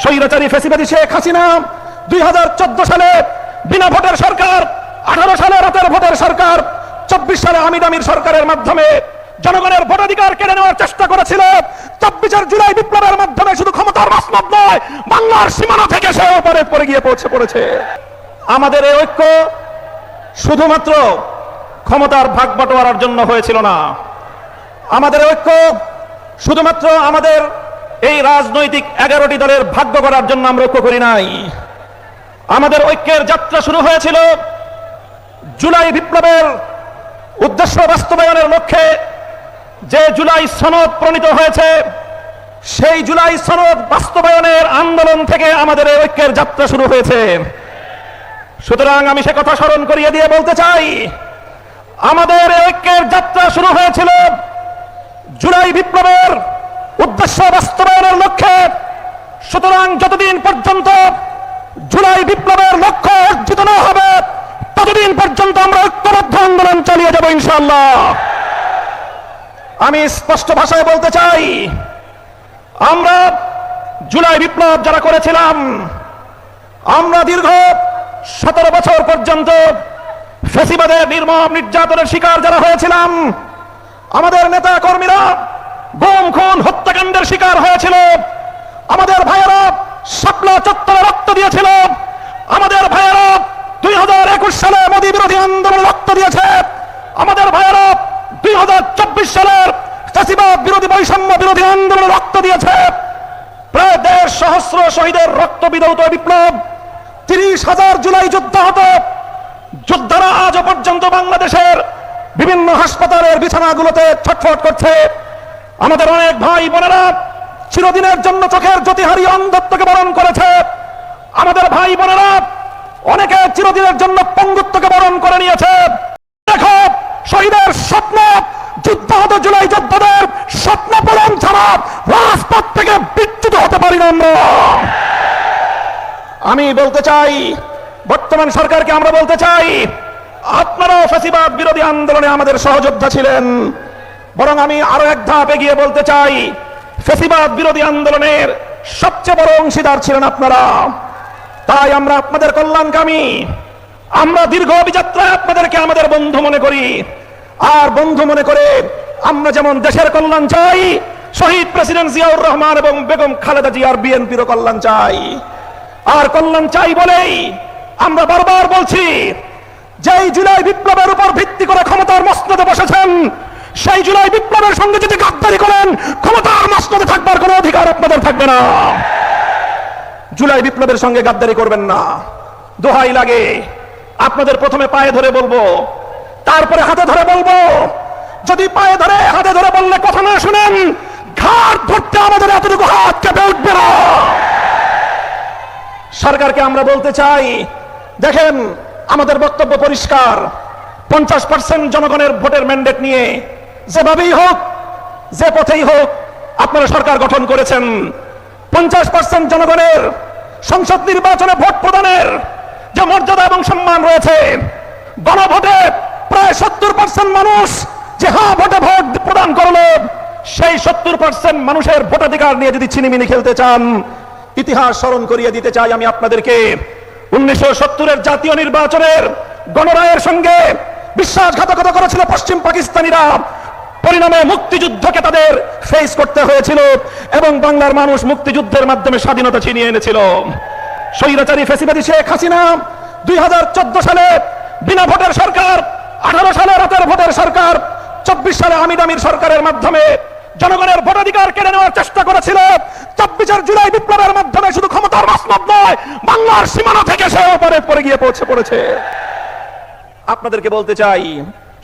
স্বৈরাচারী ফ্যাসিবাদী শেখ হাসিনা 2014 সালে বিনা ভোটের সরকার, 18 সালে রাতের ভোটের সরকার, 24 সালে আমির সরকারের মাধ্যমে জনগণের ভোটাধিকার কেড়ে নেওয়ার চেষ্টা করেছিল। 24 জুলাই বিপ্লবের মাধ্যমে শুধু ক্ষমতার মসনদ নয়, বাংলার সীমানা থেকে সে ওপারে পড়ে গিয়ে পড়েছে। আমাদের এই ঐক্য শুধুমাত্র ক্ষমতার ভাগ বাটোয়ারার জন্য হয়েছিল না। আমাদের ঐক্য শুধুমাত্র আমাদের এই রাজনৈতিক 11টি দলের ভাগ্য করার জন্য আমরা ঐক্য করি নাই। আমাদের ঐক্যের যাত্রা শুরু হয়েছিল জুলাই বিপ্লবের উদ্দেশ্য বাস্তবায়নের লক্ষ্যে। যে জুলাই সনদ প্রণীত হয়েছে, সেই জুলাই সনদ বাস্তবায়নের আন্দোলন থেকে আমাদের এই ঐক্যের যাত্রা শুরু হয়েছে। সুতরাং আমি সে কথা স্মরণ করিয়ে দিয়ে বলতে চাই, আমাদের এই ঐক্যের যাত্রা শুরু হয়েছিল জুলাই বিপ্লবের উদ্দেশ্য বাস্তবায়নের লক্ষ্যে। সুতরাং যতদিন পর্যন্ত জুলাই বিপ্লবের লক্ষ্য অর্জিত না হবে, ততদিন পর্যন্ত আমরা ঐক্যবদ্ধ আন্দোলন চালিয়ে যাব ইনশাআল্লাহ। আমি স্পষ্ট ভাষায় বলতে চাই, আমরা জুলাই বিপ্লব যারা করেছিলাম, আমরা দীর্ঘ 17 বছর পর্যন্ত ফ্যাসিবাদের নির্মম নির্যাতনের শিকার যারা হয়েছিলাম, আমাদের নেতা কর্মীরা গুম খুন হত্যাকাণ্ডের শিকার হয়েছিল, আমাদের ভাইয়েরা শাপলা চত্বরে রক্ত দিয়েছিল, আমাদের ভাইয়েরা 2021 সালে মোদী বিরোধী আন্দোলনে রক্ত দিয়েছে, আমাদের ভাইয়েরা 2024 সালের ফ্যাসিবাদ বিরোধী বৈষম্য বিরোধী আন্দোলনে রক্ত দিয়েছে। প্রায় 1.5 সহস্র শহীদের রক্ত বিধৌত বিপ্লব, 30,000 জুলাই যোদ্ধা হতো। যোদ্ধারা আজও পর্যন্ত বাংলাদেশের বিভিন্ন হাসপাতালের বিছানাগুলোতে ছটফট করছে। আমাদের অনেক ভাই বোনেরা চিরদিনের জন্য চোখের জ্যোতি হারিয়ে অন্ধত্বকে বরণ করেছে। আমাদের ভাই বোনেরা অনেকে চিরদিনের জন্য পঙ্গুত্বকে বরণ করে নিয়েছে। দেখো, শহীদের স্বপ্ন, যুদ্ধাহত জুলাই যোদ্ধাদের স্বপ্ন পূরণ ছাড়া রাজপথ থেকে বিচ্যুত হতে পারি না আমরা। আমি বলতে চাই, বর্তমান সরকারকে আমরা বলতে চাই, আপনারাও ফ্যাসিবাদ বিরোধী আন্দোলনে আমাদের সহযোদ্ধা ছিলেন। বরং আমি আরো এক ধাপ এগিয়ে বলতে চাই, ফ্যাসিবাদ বিরোধী আন্দোলনের সবচেয়ে বড় অংশীদার ছিলেন আপনারা। তাই আমরা আপনাদের কল্যাণকামী, আমরা দীর্ঘ অভিযাত্রায় আপনাদেরকে আমাদের বন্ধু মনে করি। আর বন্ধু মনে করে আমরা যেমন দেশের কল্যাণ চাই, শহীদ প্রেসিডেন্ট জিয়াউর রহমান এবং বেগম খালেদা জিয়ার বিএনপিরও কল্যাণ চাই। আর কল্যাণ চাই বলেই আমরা বারবার বলছি, যেই জুলাই বিপ্লবের উপর ভিত্তি করে ক্ষমতার মসনদে বসেছেন, সেই জুলাই বিপ্লবের সঙ্গে যদি গাদ্দারি করেন, ক্ষমতার মসনদে থাকবার কোনো অধিকার আপনাদের থাকবে না। জুলাই বিপ্লবের সঙ্গে গাদ্দারি করবেন না। দোহাই লাগে, আপনাদের প্রথমে পায়ে ধরে বলবো, তারপরে হাতে ধরে বলবো। যদি পায়ে ধরে হাতে ধরে বললে কথা না শুনেন, ঘাট ধরতে আমাদের এতটুকু হাত কেঁপে উঠবে না। সরকারকে আমরা বলতে চাই, দেখেন আমাদের বক্তব্য পরিষ্কার। 50% জনগণের ভোটের ম্যান্ডেট নিয়ে যেভাবেই হোক, যে পথেই হোক আপনারা সরকার গঠন করেছেন। 50% জনগণের সংসদ নির্বাচনে ভোট প্রদানের যে মর্যাদা এবং সম্মান রয়েছে, গণভোটে প্রায় 70% মানুষ যে হ্যাঁ ভোটে ভোট প্রদান করলো, সেই 70% মানুষের ভোটাধিকার নিয়ে যদি ছিনিমিনি খেলতে চান, ইতিহাস স্মরণ করিয়ে দিতে চাই আমি আপনাদেরকে। 1970-এর জাতীয় নির্বাচনের গণরায়ের সঙ্গে বিশ্বাসঘাতকতা করেছিল পশ্চিম পাকিস্তানিরা। পরিণামে মুক্তিযুদ্ধকে তাদের ফেস করতে হয়েছিল এবং বাংলার মানুষ মুক্তিযুদ্ধের মাধ্যমে স্বাধীনতা ছিনিয়ে এনেছিল। স্বৈরাচারী ফ্যাসিবাদী শেখ হাসিনা 2014 সালে বিনা ভোটের সরকার, 18 সালে রাতের ভোটের সরকার, 24 সালে আমির সরকারের মাধ্যমে জনগণের ভোটাধিকার কেড়ে নেওয়ার চেষ্টা করেছিল। 24 জুলাই বিপ্লবের মাধ্যমে শুধু ক্ষমতার মসনদ নয়, বাংলার সীমানা থেকে সে ওপারে পড়ে গিয়ে পড়েছে। আপনাদেরকে বলতে চাই,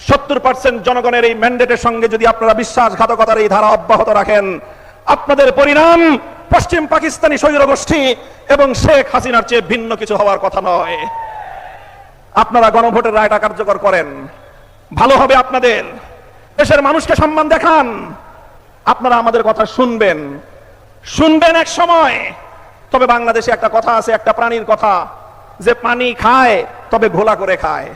70% জনগণের এই ম্যান্ডেটের সঙ্গে যদি আপনারা বিশ্বাসঘাতকতার এই ধারা অব্যাহত রাখেন, আপনাদের পরিণাম পশ্চিম পাকিস্তানি স্বৈরগোষ্ঠী এবং শেখ হাসিনার চেয়ে ভিন্ন কিছু হওয়ার কথা নয়। আপনারা গণভোটের রায়টা কার্যকর করেন, ভালো হবে আপনাদের। দেশের মানুষকে সম্মান দেখান। আপনারা আমাদের কথা শুনবেন এক সময়। তবে বাংলাদেশে একটা কথা আছে, একটা প্রাণীর কথা, যে পানি খায় তবে ঘোলা করে খায়।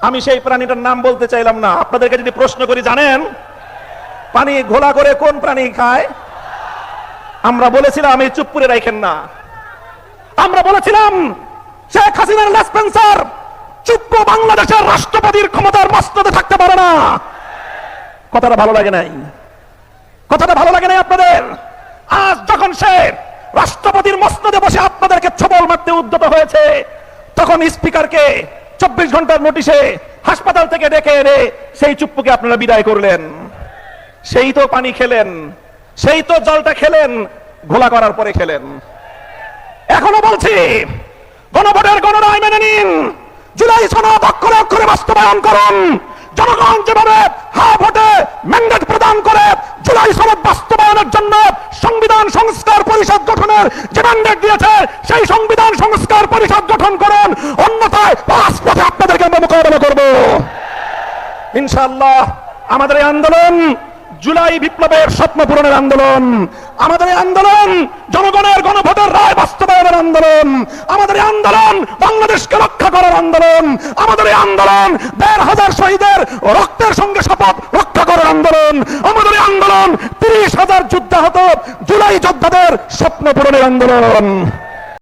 আমি সেই প্রাণীটার নাম বলতে চাইলাম না। আপনাদেরকে যদি প্রশ্ন করি, জানেন পানি ঘোলা করে কোন প্রাণী খায়? আমরা বলেছিলাম এই চুপ করে রাখেন না, আমরা বলেছিলাম শেখ হাসিনার লেসপেন্সার চুপ বাংলাদেশের রাষ্ট্রপতির ক্ষমতার মস্তদে থাকতে পারে না। কথাটা ভালো লাগে নাই? কথাটা ভালো লাগে নাই আপনাদের? আজ যখন সে রাষ্ট্রপতির মস্তদে বসে আপনাদেরকে ছবল মারতে উদ্যত হয়েছে, তখন স্পিকারকে 24 ঘন্টার নোটিশে হাসপাতাল থেকে ডেকে এনে সেই চুপ্পুকে আপনারা বিদায় করলেন। সেই তো পানি খেলেন, সেই তো জলটা খেলেন, ঘোলা করার পরে খেলেন। এখনো বলছি, গণভোটের গণরায় মেনে নিন, জুলাই সনদ অক্ষরে অক্ষরে বাস্তবায়ন করুন। জনগণ যেভাবে হা ভোটে ম্যান্ডেট প্রদান করে জুলাই সনদ বাস্তবায়নের জন্য সংবিধান সংস্কার পরিষদ গঠনের যে ম্যান্ডেট দিয়েছে, সেই সংবিধান সংস্কার পরিষদ গঠন করুন, অন্যথায় রাজপথে আপনাদেরকে আমরা মোকাবেলা করব ইনশাআল্লাহ। আমাদের এই আন্দোলন জুলাই বিপ্লবের স্বপ্ন পূরণের আন্দোলন, আমাদের এই আন্দোলন জনগণের গণভোটের রায় বাস্তবায়নের আন্দোলন, আমাদের এই আন্দোলন বাংলাদেশকে রক্ষা করার আন্দোলন, আমাদের এই আন্দোলন ১৫০০ শহীদের রক্তের সঙ্গে শপথ রক্ষা করার আন্দোলন, আমাদের এই আন্দোলন ৩০,০০০ যুদ্ধাহত জুলাই যোদ্ধাদের স্বপ্ন পূরণের আন্দোলন।